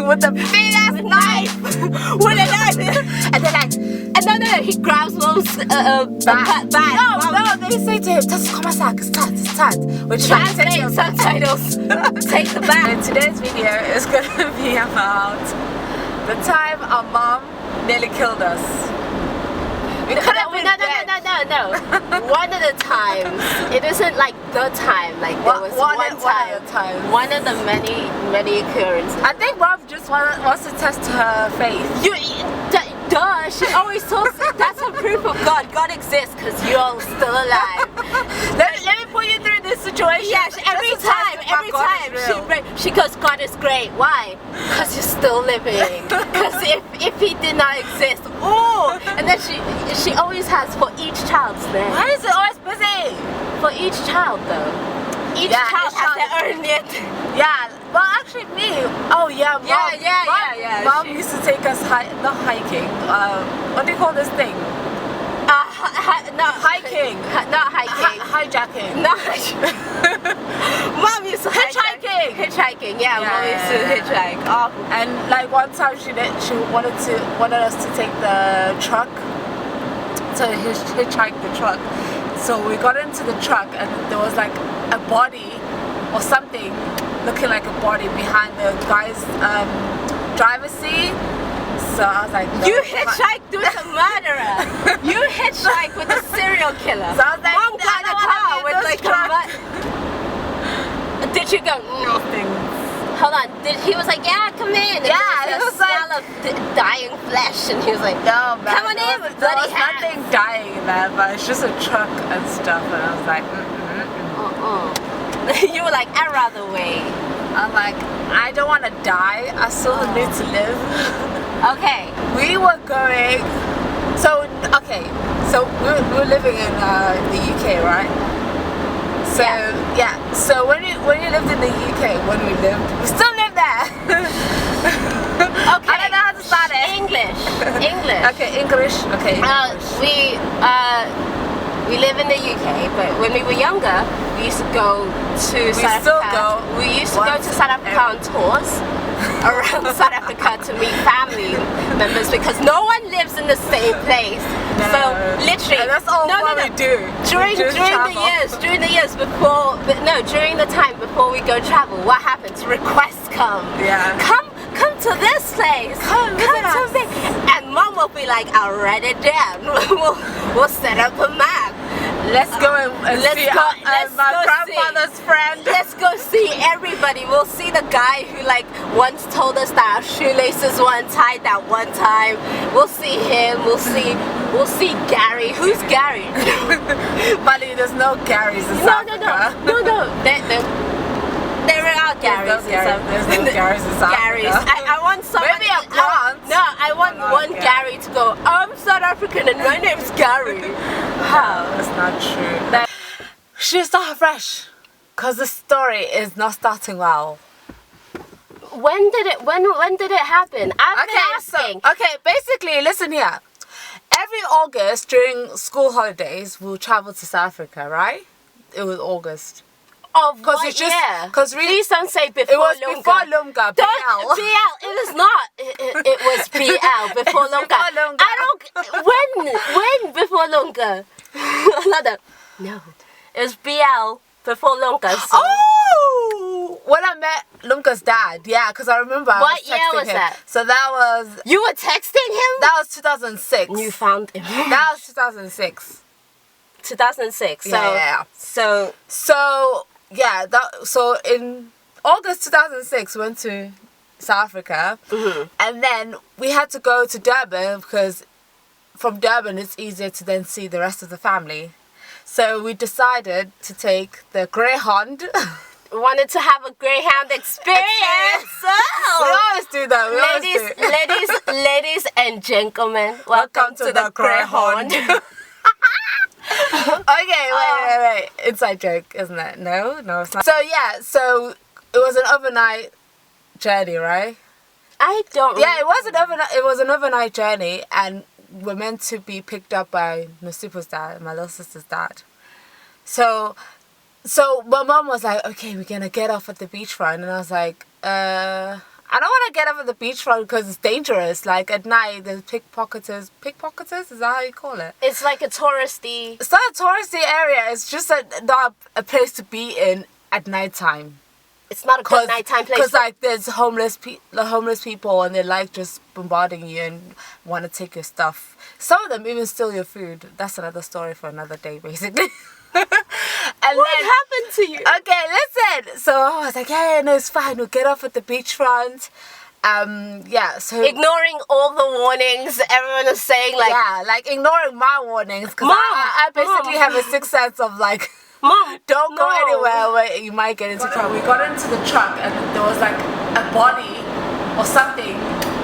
with a big ass knife. With a knife. And then like, and no, he grabs mom's bag. No, they say to him, "Tas come on, it's tight." Which translate subtitles. Take the bag. And today's video is gonna be about the time our mom nearly killed us. We could have been dead. No. One of the times. It isn't like the time. Like there was one time. One of the many occurrences. I think mom just wants to test her faith. Duh, she always talks. That's a proof of God. God exists because you're still alive. Let me put you through this situation. Yes, every time she goes, God is great. Why? Because you're still living. Because if he did not exist, and then she always has for each child's name. Why is it always busy? For each child though. Each child has to earn it. Yeah. Well, actually, me. Oh yeah, mom. Yeah. Mom used to take us not hiking. What do you call this thing? Not hiking. Not hiking. Hijacking. No. Mom used to hitchhiking. Hitchhiking. Yeah, mom used to hitchhike. Oh. And like one time she wanted us to take the truck to hitchhike the truck. So we got into the truck and there was like a body or something looking like a body behind the guy's driver's seat. So I was like, no, you hitchhiked with a murderer. You hitchhiked with a serial killer. So I was like, mom got a car with like a Did you go? Nothing. Hold on. He was like, yeah, come in. And it was smell of dying flesh, and he was like, no, man. Come on in with bloody hands. Nothing dying in there, but it's just a truck and stuff. And I was like, You were like, I'd rather wait. I'm like, I don't want to die. I still need to live. Okay. We were going. So we were living in the UK, right? So yeah. So when you lived in the UK, we still live there. Okay. I don't know how to start it. English. Okay, English. Okay. We live in the UK, but when we were younger, we used to go to South Africa. We used to go to South Africa on tours around South Africa to meet family members because no one lives in the same place. No. So literally, that's all we do. During the time before we go travel, what happens? Requests come. Yeah. Come to this place. Come to this. And mom will be like, I'll write it down. we'll set up a map. Let's go and see my grandmother's friend. Let's go see everybody. We'll see the guy who like once told us that our shoelaces weren't tied that one time. We'll see him. We'll see Gary. Who's Gary? Buddy, there's no Garys in South Africa. No. There are Garys. There's no Garys in South Africa. I want someone. Maybe a plant. I want one Gary to go, I'm South African and my name's Gary. How? That's not true. Should start fresh, because the story is not starting well. When did it happen? I've been asking. Okay, basically, listen here. Every August during school holidays, we'll travel to South Africa, right? It was August. Because it's just because really, please don't say before. It was Lunga. before Lunga. BL. It was not. It was BL before Lunga. I don't. When before Lunga? No. It was BL before Lunga. So. Oh, when I met Lunga's dad, because I remember. What year was that? So that was. You were texting him. That was 2006. You found him. That was 2006. 2006. So. So in August 2006, we went to South Africa, and then we had to go to Durban because from Durban it's easier to then see the rest of the family. So we decided to take the Greyhound. Wanted to have a Greyhound experience. We always do that. Ladies and gentlemen, welcome to the Greyhound. Okay, wait. Inside joke, isn't it? No, it's not. So it was an overnight journey, right? I don't. Yeah, it was an overnight journey, and we're meant to be picked up by Nasipa's dad, my little sister's dad. So my mom was like, okay, we're gonna get off at the beachfront, and I was like, I I don't want to get off at the beachfront because it's dangerous. Like at night, there's pickpocketers. Pickpocketers? Is that how you call it? It's like a touristy... It's not a touristy area. It's just not a place to be in at nighttime. It's not a good nighttime place. Because like there's homeless people and they like just bombarding you and want to take your stuff. Some of them even steal your food. That's another story for another day, basically. What happened to you? Okay, listen. So I was like, yeah, no, it's fine. We'll get off at the beachfront. Yeah, so... Ignoring all the warnings everyone is saying, like... Yeah, like ignoring my warnings. Because I basically have a sixth sense of like... Mom, don't go anywhere where you might get into trouble. We got into the truck and there was like a body or something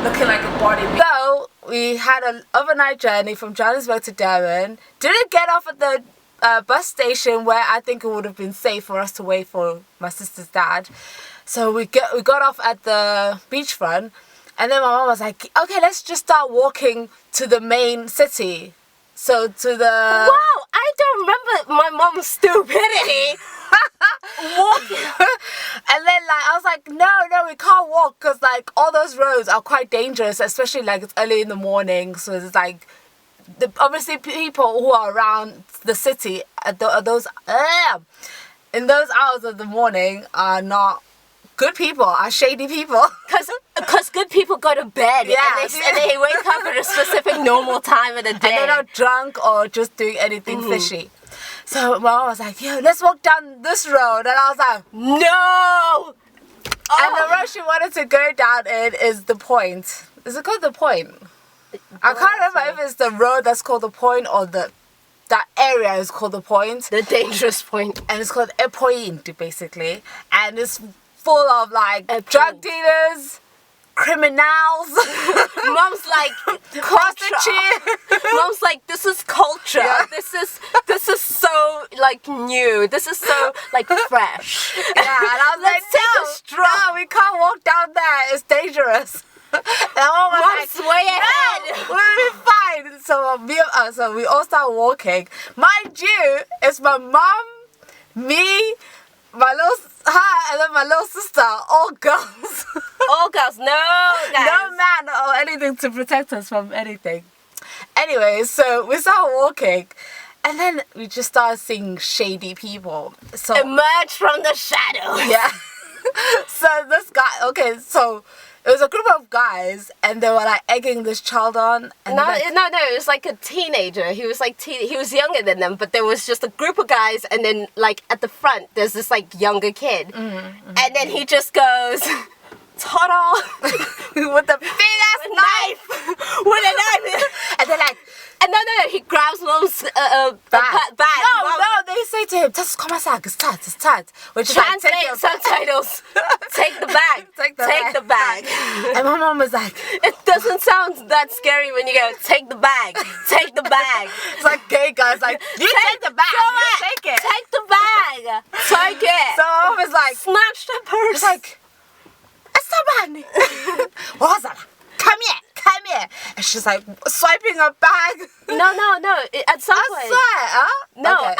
looking like a body. So we had an overnight journey from Johannesburg to Durban. Didn't get off at the bus station where I think it would have been safe for us to wait for my sister's dad. So we got off at the beachfront, and then my mom was like, okay, let's just start walking to the main city. So to the... Wow, I don't remember my mom's stupidity. Walking. And then like I was like, no, we can't walk because like all those roads are quite dangerous, especially like it's early in the morning. So it's like obviously people who are around the city in those hours of the morning are not good people, are shady people. Because good people go to bed, Yeah. and they wake up at a specific normal time of the day. And they're not drunk or just doing anything fishy. So my mom was like, yo, let's walk down this road. And I was like, No! and the road she wanted to go down in is the Point. Is it called the Point? I can't remember if it's the road that's called the Point or that area is called the Point. The dangerous point. And it's called a point, basically. And it's full of like A drug point. dealers, criminals, Mom's like, prostitutes. Mom's like, this is culture. Yeah. This is so like new. This is so like fresh. Yeah, and I was like, Let's take a stroll. no, we can't walk down there. It's dangerous. And I was Mom's way ahead. No, we'll be fine. So we all start walking. Mind you, it's my mom, me, her, and then my little sister, all girls. All girls, no guys. No man or anything to protect us from anything. Anyway, so we start walking, and then we just start seeing shady people. So Emerge from the shadows. yeah. So this guy, okay, so it was a group of guys, and they were like egging this child on. And No, like, it was like a teenager. He was like he was younger than them, but there was just a group of guys, and then like at the front there's this like younger kid, and then he just goes, "Ta-da!" with the big ass knife. with a knife, And they're like, and no, he grabs Mom's bag. no, they say to him, "Just come outside, it's tight." Which is like, Translate take your subtitles. Take the bag. Take Take the the bag. And my mom was like, It doesn't sound that scary when you go, take the bag. Take the bag. it's like gay guys, like, you take the bag, Go you on, take it. Take the bag. Take it. So my mom was like, Snatch the purse. it's like, Esteban, what was that? Come here. And she's like swiping her bag. No. At some I point. swear, huh? No. Okay.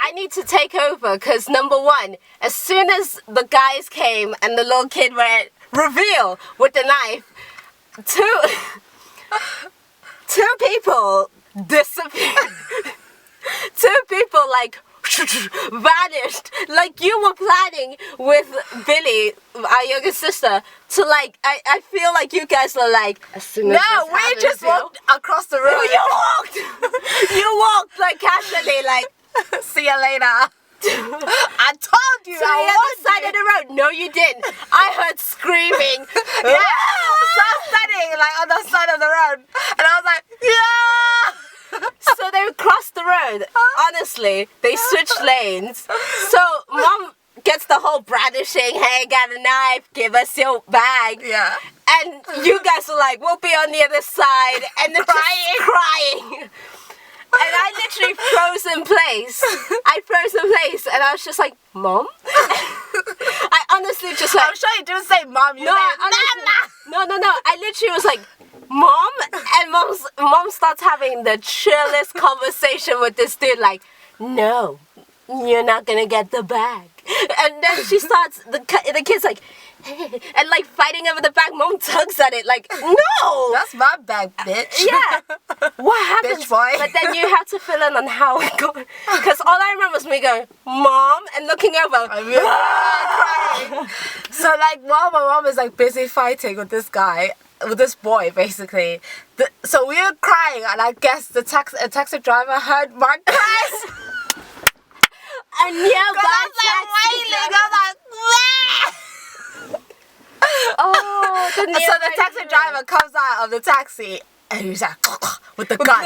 I need to take over because number one, as soon as the guys came and the little kid went reveal with the knife, two people disappeared. Two people like vanished. Like you were planning with Billy, our younger sister, to like I feel like you guys were like as soon as No, this we happens, just you know? walked across the road. You walked like casually like See you later. I told you. to the other side of the road. No, you didn't. I heard screaming. Yeah, so I was standing like on the side of the road, and I was like, yeah. So they crossed the road. Honestly, they switched lanes. So Mom gets the whole brandishing, hey, got a knife, give us your bag. Yeah. And you guys were like, we'll be on the other side. And then crying. And I literally froze in place. And I was just like, Mom? I honestly just like... I'm sure you didn't say mom. You No, said honestly, no. I literally was like, Mom? And mom starts having the chillest conversation with this dude, like, no, you're not gonna get the bag. And then she starts, the kid's like, and like fighting over the back. Mom tugs at it like, no. That's my bag, bitch. Yeah. What happened? Bitch boy. But then you have to fill in on how it goes. Because all I remember was me going, Mom, and looking over. I mean, crying. So like while my mom is like busy fighting with this guy, with this boy basically, so we were crying, and I guess a taxi driver heard my cries. A nearby I was like wailing. I was like, Oh, so the taxi driver comes out of the taxi and he's like with the gun.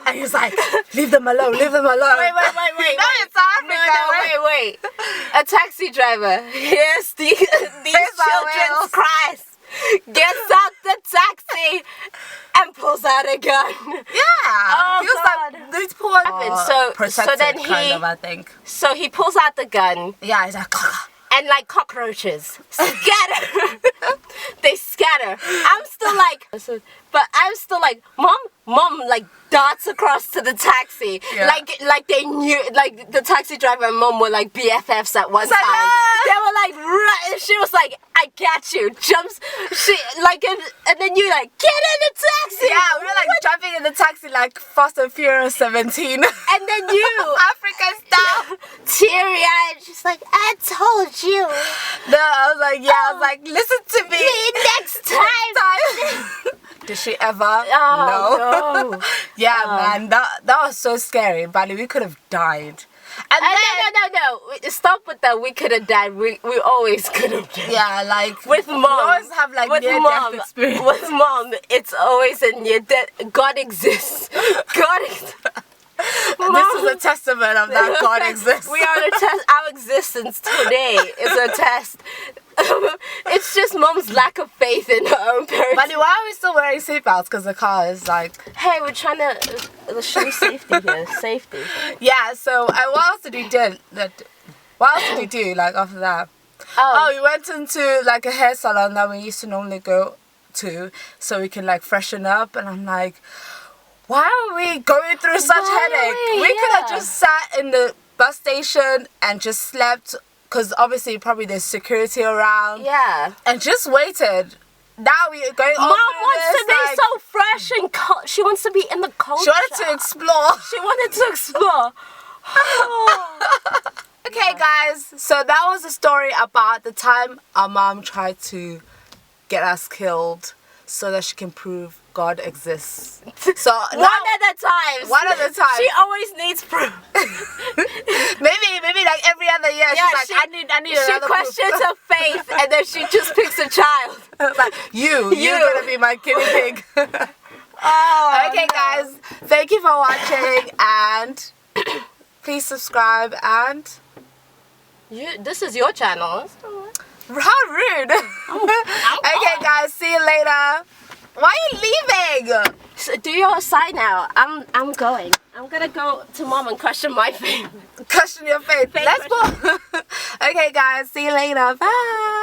And he's like, leave them alone, leave them alone. Wait. No, it's Africa. No, wait. A taxi driver hears these children's cries, gets out the taxi, and pulls out a gun. Yeah. Oh, he was God. like, these poor protected then kind of, I think. So he pulls out the gun. Yeah, he's like, And like cockroaches scatter. They scatter. I'm still like, mom like darts across to the taxi. Yeah. Like they knew, like the taxi driver and mom were like BFFs at one like, time. ah! They were like, and she was like, I got you. Jumps, and then you like, get in the taxi. yeah, we were like jumping in the taxi like Fast and Furious 17. And then you, African style. teary-eyed, she's like, I told you. No, I was like, I was like, listen to me. Next time. Did she ever? Oh, no. Yeah, man, that was so scary. Bali, we could have died. And then, No. Stop with that. We could have died. We always could have died. yeah, like With mom. we always have like With near mom. death experience. With mom, it's always a near death. God exists. God exists. This is a testament of that God exists. We are a test. Our existence today is a test. It's just mom's lack of faith in her own parents. Bali, why are we still wearing seatbelts? Because the car is like... Hey, we're trying to show safety here. Safety. Yeah, so what else did we do? What else did we do like after that? Oh, we went into like a hair salon that we used to normally go to so we can like freshen up, and I'm like, why are we going through such headache? We could have just sat in the bus station and just slept, because obviously probably there's security around. Yeah. And just waited. Now we're going Mom wants this, to be like, so fresh and she wants to be in the culture. she wanted to explore. She wanted to explore. Okay, guys, so that was a story about the time our mom tried to get us killed so that she can prove God exists. So One at a time. One at a time. She always needs proof. maybe like every other year, she's like, I need She another questions proof. her faith, and then she just picks a child. Like, you're gonna be my guinea pig. Oh, Okay, guys, thank you for watching, and please subscribe, and This is your channel. how rude. Okay, guys, see you later. Why are you leaving? So do your side now. I'm going. I'm gonna go to mom and question my faith. Question your faith. Let's go. Okay, guys, see you later. Bye.